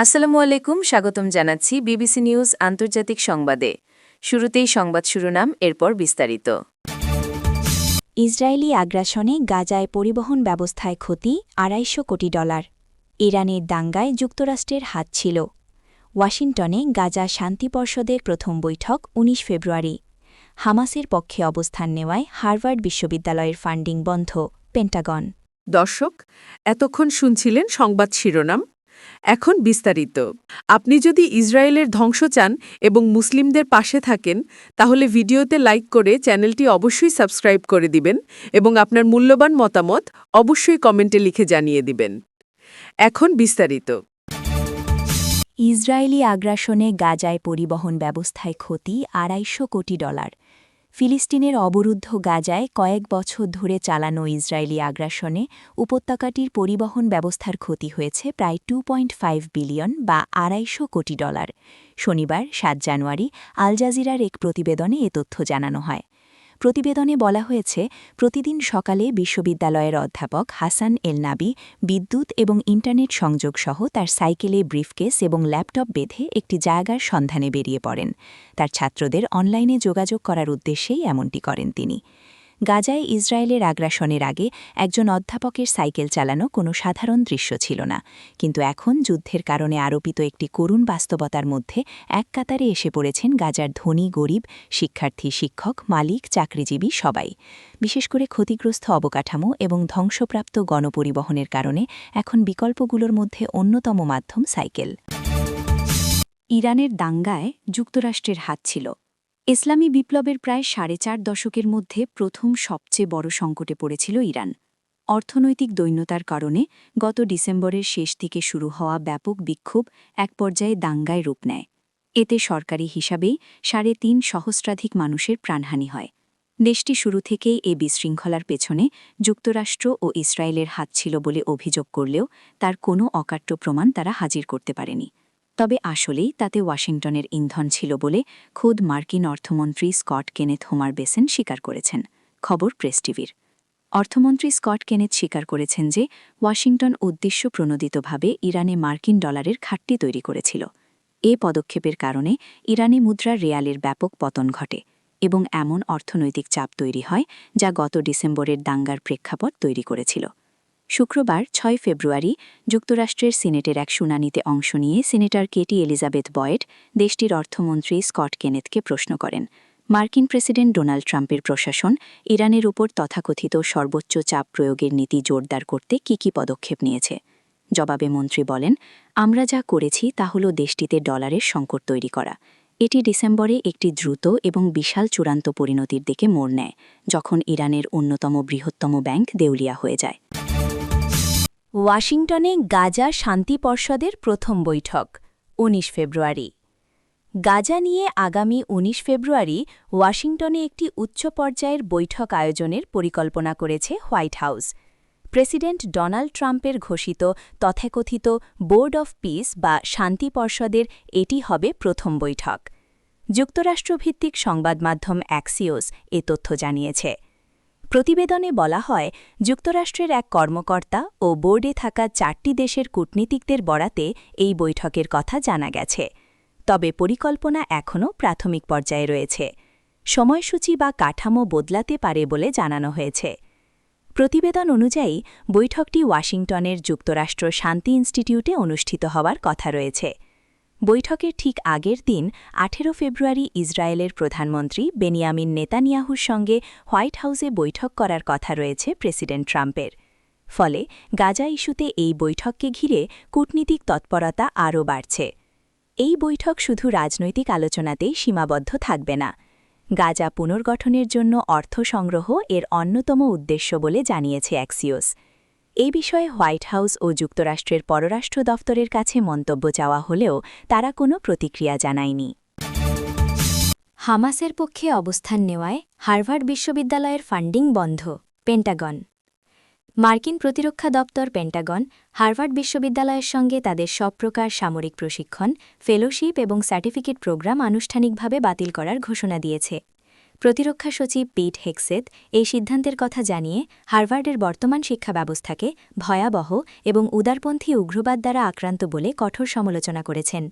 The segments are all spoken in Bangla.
আসসালামু আলাইকুম, স্বাগতম জানাচ্ছি বিবিসি নিউজ আন্তর্জাতিক সংবাদে। শুরুতেই সংবাদ শিরোনাম, এরপর বিস্তারিত। ইসরায়েলি আগ্রাসনে গাজায় পরিবহন ব্যবস্থায় ক্ষতি $250 কোটি। ইরানের দাঙ্গায় যুক্তরাষ্ট্রের হাত ছিল। ওয়াশিংটনে গাজা শান্তি পর্ষদের প্রথম বৈঠক ১৯ ফেব্রুয়ারি। হামাসের পক্ষে অবস্থান নেওয়ায় হার্ভার্ড বিশ্ববিদ্যালয়ের ফান্ডিং বন্ধ, পেন্টাগন। দর্শক, এতক্ষণ শুনছিলেন সংবাদ শিরোনাম। এখন বিস্তারিত। আপনি যদি ইসরায়েলের ধ্বংস চান এবং মুসলিমদের পাশে থাকেন, তাহলে ভিডিওতে লাইক করে চ্যানেলটি অবশ্যই সাবস্ক্রাইব করে দিবেন এবং আপনার মূল্যবান মতামত অবশ্যই কমেন্টে লিখে জানিয়ে দিবেন। এখন বিস্তারিত। ইসরায়েলি আগ্রাসনে গাজায় পরিবহন ব্যবস্থায় ক্ষতি $250 কোটি। ফিলিস্তিনের অবরুদ্ধ গাজায় কয়েক বছর ধরে চালানো ইসরায়েলি আগ্রাসনে উপত্যকাটির পরিবহন ব্যবস্থার ক্ষতি হয়েছে প্রায় $2.5 বিলিয়ন বা $250 কোটি। শনিবার ৭ জানুয়ারি আল জাজিরার এক প্রতিবেদনে এ তথ্য জানানো হয়। প্রতিবেদনে বলা হয়েছে, প্রতিদিন সকালে বিশ্ববিদ্যালয়ের অধ্যাপক হাসান এল নাবি বিদ্যুৎ এবং ইন্টারনেট সংযোগ সহ তার সাইকেলে ব্রিফকেস এবং ল্যাপটপ বেঁধে একটি জায়গার সন্ধানে বেরিয়ে পড়েন। তার ছাত্রদের অনলাইনে যোগাযোগ করার উদ্দেশ্যেই এমনটি করেন তিনি। গাজায় ইসরায়েলের আগ্রাসনের আগে একজন অধ্যাপকের সাইকেল চালানো কোনো সাধারণ দৃশ্য ছিল না, কিন্তু এখন যুদ্ধের কারণে আরোপিত একটি করুণ বাস্তবতার মধ্যে এক কাতারে এসে পড়েছেন গাজার ধনী গরিব, শিক্ষার্থী শিক্ষক, মালিক, চাকরিজীবী সবাই। বিশেষ করে ক্ষতিগ্রস্ত অবকাঠামো এবং ধ্বংসপ্রাপ্ত গণপরিবহনের কারণে এখন বিকল্পগুলোর মধ্যে অন্যতম মাধ্যম সাইকেল। ইরানের দাঙ্গায় যুক্তরাষ্ট্রের হাত ছিল। ইসলামী বিপ্লবের প্রায় 4.5 দশকের মধ্যে প্রথম সবচেয়ে বড় সংকটে পড়েছিল ইরান। অর্থনৈতিক দৈন্যতার কারণে গত ডিসেম্বরের শেষ দিকে শুরু হওয়া ব্যাপক বিক্ষোভ এক পর্যায়ে দাঙ্গায় রূপ নেয়। এতে সরকারি হিসাবেই 3.5 সহস্রাধিক মানুষের প্রাণহানি হয়। দেশটি শুরু থেকেই এ বিশৃঙ্খলার পেছনে যুক্তরাষ্ট্র ও ইসরায়েলের হাত ছিল বলে অভিযোগ করলেও তার কোনো অকাট্য প্রমাণ তারা হাজির করতে পারেনি। তবে আসলেই তাতে ওয়াশিংটনের ইন্ধন ছিল বলে খোদ মার্কিন অর্থমন্ত্রী স্কট কেনেথ হোমার বেসেন স্বীকার করেছেন। খবর প্রেস টিভির। অর্থমন্ত্রী স্কট কেনেথ স্বীকার করেছেন যে ওয়াশিংটন উদ্দেশ্যপ্রণোদিতভাবে ইরানে মার্কিন ডলারের ঘাটতি তৈরি করেছিল। এ পদক্ষেপের কারণে ইরানি মুদ্রার রিয়ালের ব্যাপক পতন ঘটে এবং এমন অর্থনৈতিক চাপ তৈরি হয় যা গত ডিসেম্বরের দাঙ্গার প্রেক্ষাপট তৈরি করেছিল। শুক্রবার ৬ ফেব্রুয়ারি যুক্তরাষ্ট্রের সিনেটের এক শুনানিতে অংশ নিয়ে সিনেটর কেটি এলিজাবেথ বয়েড দেশটির অর্থমন্ত্রী স্কট কেনেথকে প্রশ্ন করেন, মার্কিন প্রেসিডেন্ট ডোনাল্ড ট্রাম্পের প্রশাসন ইরানের উপর তথাকথিত সর্বোচ্চ চাপ প্রয়োগের নীতি জোরদার করতে কী পদক্ষেপ নিয়েছে। জবাবে মন্ত্রী বলেন, আমরা যা করেছি তা হল দেশটিতে ডলারের সংকট তৈরি করা। এটি ডিসেম্বরে একটি দ্রুত এবং বিশাল চূড়ান্ত পরিণতির দিকে মোড় নেয়, যখন ইরানের অন্যতম বৃহত্তম ব্যাংক দেউলিয়া হয়ে যায়। ওয়াশিংটনে গাজা শান্তি পর্ষদের প্রথম বৈঠক ১৯ ফেব্রুয়ারি। গাজা নিয়ে আগামী ১৯ ফেব্রুয়ারি ওয়াশিংটনে একটি উচ্চ পর্যায়ের বৈঠক আয়োজনের পরিকল্পনা করেছে হোয়াইট হাউস। প্রেসিডেন্ট ডোনাল্ড ট্রাম্পের ঘোষিত তথাকথিত বোর্ড অফ পিস বা শান্তি পর্ষদের এটি হবে প্রথম বৈঠক। যুক্তরাষ্ট্রভিত্তিক সংবাদমাধ্যম অ্যাক্সিওস এ তথ্য জানিয়েছে। প্রতিবেদনে বলা হয়, যুক্তরাষ্ট্রের এক কর্মকর্তা ও বোর্ডে থাকা 4টি দেশের কূটনীতিকদের বরাতে এই বৈঠকের কথা জানা গেছে। তবে পরিকল্পনা এখনও প্রাথমিক পর্যায়ে রয়েছে। সময়সূচি বা কাঠামো বদলাতে পারে বলে জানানো হয়েছে। প্রতিবেদন অনুযায়ী বৈঠকটি ওয়াশিংটনের যুক্তরাষ্ট্র শান্তি ইনস্টিটিউটে অনুষ্ঠিত হওয়ার কথা রয়েছে। বৈঠকের ঠিক আগের দিন 18 ফেব্রুয়ারি ইসরায়েলের প্রধানমন্ত্রী বেনিয়ামিন নেতানিয়াহুর সঙ্গে হোয়াইট হাউসে বৈঠক করার কথা রয়েছে প্রেসিডেন্ট ট্রাম্পের। ফলে গাজা ইস্যুতে এই বৈঠককে ঘিরে কূটনীতিক তৎপরতা আরও বাড়ছে। এই বৈঠক শুধু রাজনৈতিক আলোচনাতেই সীমাবদ্ধ থাকবে না। গাজা পুনর্গঠনের জন্য অর্থ সংগ্রহ এর অন্যতম উদ্দেশ্য বলে জানিয়েছে অ্যাক্সিওস। এই বিষয়ে হোয়াইট হাউস ও যুক্তরাষ্ট্রের পররাষ্ট্র দফতরের কাছে মন্তব্য চাওয়া হলেও তারা কোনো প্রতিক্রিয়া জানায়নি। হামাসের পক্ষে অবস্থান নেওয়ায় হার্ভার্ড বিশ্ববিদ্যালয়ের ফান্ডিং বন্ধ, পেন্টাগন। মার্কিন প্রতিরক্ষা দপ্তর পেন্টাগন হার্ভার্ড বিশ্ববিদ্যালয়ের সঙ্গে তাদের সব প্রকার সামরিক প্রশিক্ষণ, ফেলোশিপ এবং সার্টিফিকেট প্রোগ্রাম আনুষ্ঠানিকভাবে বাতিল করার ঘোষণা দিয়েছে। প্রতিরক্ষা সচিব পিট হেগসেথ এই সিদ্ধান্তের কথা জানিয়ে হার্ভার্ডের বর্তমান শিক্ষা ব্যবস্থাকে ভয়াবহ এবং উদারপন্থী উগ্রবাদ দ্বারা আক্রান্ত বলে কঠোর সমালোচনা করেছেন।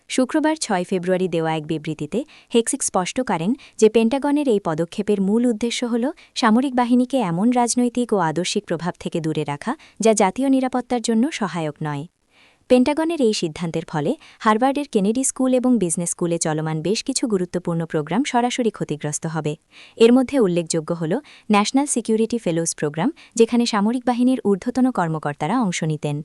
শুক্রবার ৬ ফেব্রুয়ারি দেওয়া এক বিবৃতিতে হেগসেথ স্পষ্ট করেন যে পেন্টাগনের এই পদক্ষেপের মূল উদ্দেশ্য হল সামরিক বাহিনীকে এমন রাজনৈতিক ও আদর্শিক প্রভাব থেকে দূরে রাখা যা জাতীয় নিরাপত্তার জন্য সহায়ক নয়। পেন্টাগনের এই সিদ্ধান্তের ফলে হার্ভার্ডের কেনেডি স্কুল এবং বিজনেস স্কুলে চলমান বেশ কিছু গুরুত্বপূর্ণ প্রোগ্রাম সরাসরি ক্ষতিগ্রস্ত হবে। এর মধ্যে উল্লেখযোগ্য হল ন্যাশনাল সিকিউরিটি ফেলোস প্রোগ্রাম, যেখানে সামরিক বাহিনীর ঊর্ধ্বতন কর্মকর্তারা অংশ নিতেন।